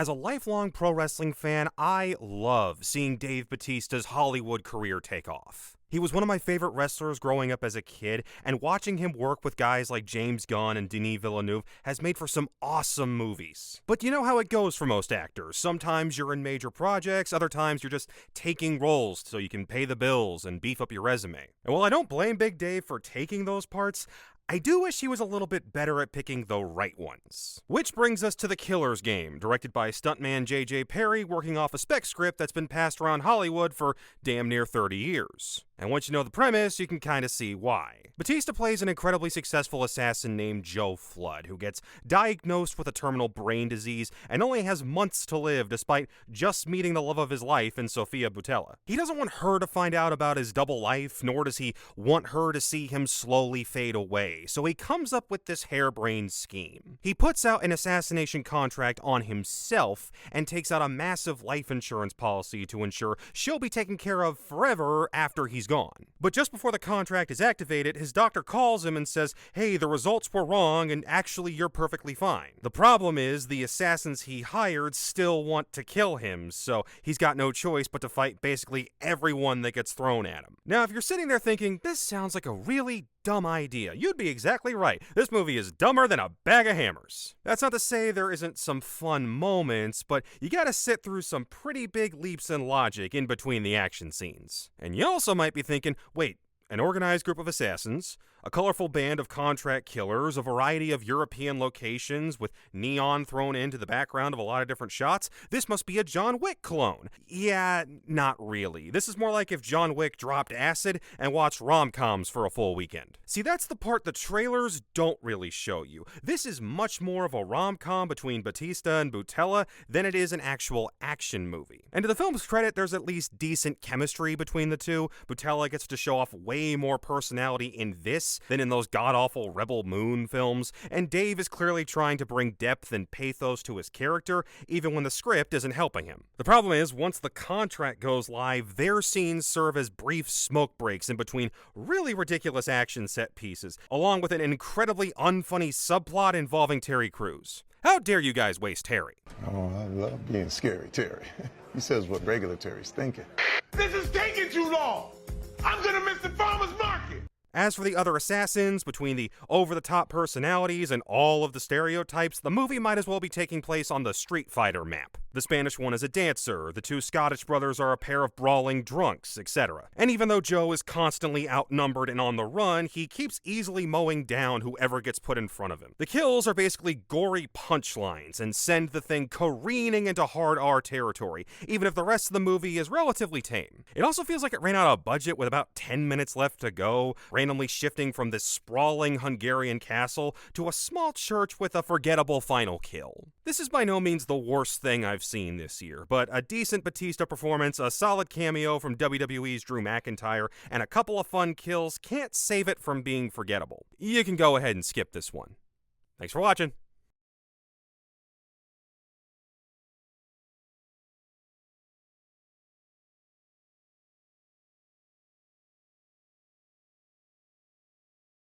As a lifelong pro wrestling fan, I love seeing Dave Bautista's Hollywood career take off. He was one of my favorite wrestlers growing up as a kid, and watching him work with guys like James Gunn and Denis Villeneuve has made for some awesome movies. But you know how it goes for most actors. Sometimes you're in major projects, other times you're just taking roles so you can pay the bills and beef up your resume. And while I don't blame Big Dave for taking those parts, I do wish he was a little bit better at picking the right ones. Which brings us to The Killer's Game, directed by stuntman J.J. Perry, working off a spec script that's been passed around Hollywood for damn near 30 years. And once you know the premise, you can kind of see why. Bautista plays an incredibly successful assassin named Joe Flood, who gets diagnosed with a terminal brain disease and only has months to live despite just meeting the love of his life in Sofia Boutella. He doesn't want her to find out about his double life, nor does he want her to see him slowly fade away, so he comes up with this harebrained scheme. He puts out an assassination contract on himself and takes out a massive life insurance policy to ensure she'll be taken care of forever after he's gone. But just before the contract is activated, his doctor calls him and says, "Hey, the results were wrong and actually you're perfectly fine." The problem is the assassins he hired still want to kill him, so he's got no choice but to fight basically everyone that gets thrown at him. Now, if you're sitting there thinking, this sounds like a really dumb idea, you'd be exactly right. This movie is dumber than a bag of hammers. That's not to say there isn't some fun moments, but you gotta sit through some pretty big leaps in logic in between the action scenes. And you also might be thinking, wait, an organized group of assassins, a colorful band of contract killers, a variety of European locations with neon thrown into the background of a lot of different shots. This must be a John Wick clone. Yeah, not really. This is more like if John Wick dropped acid and watched rom-coms for a full weekend. See, that's the part the trailers don't really show you. This is much more of a rom-com between Bautista and Boutella than it is an actual action movie. And to the film's credit, there's at least decent chemistry between the two. Boutella gets to show off way more personality in this than in those god-awful Rebel Moon films, and Dave is clearly trying to bring depth and pathos to his character, even when the script isn't helping him. The problem is, once the contract goes live, their scenes serve as brief smoke breaks in between really ridiculous action set pieces, along with an incredibly unfunny subplot involving Terry Crews. How dare you guys waste Terry? Oh, I love being scary, Terry. He says what regular Terry's thinking. This is taking too long! I'm gonna miss the farmer's market! As for the other assassins, between the over-the-top personalities and all of the stereotypes, the movie might as well be taking place on the Street Fighter map. The Spanish one is a dancer, the two Scottish brothers are a pair of brawling drunks, etc. And even though Joe is constantly outnumbered and on the run, he keeps easily mowing down whoever gets put in front of him. The kills are basically gory punchlines and send the thing careening into hard R territory, even if the rest of the movie is relatively tame. It also feels like it ran out of budget with about 10 minutes left to go, randomly shifting from this sprawling Hungarian castle to a small church with a forgettable final kill. This is by no means the worst thing I've seen this year, but a decent Bautista performance, a solid cameo from WWE's Drew McIntyre, and a couple of fun kills can't save it from being forgettable. You can go ahead and skip this one. Thanks for watching.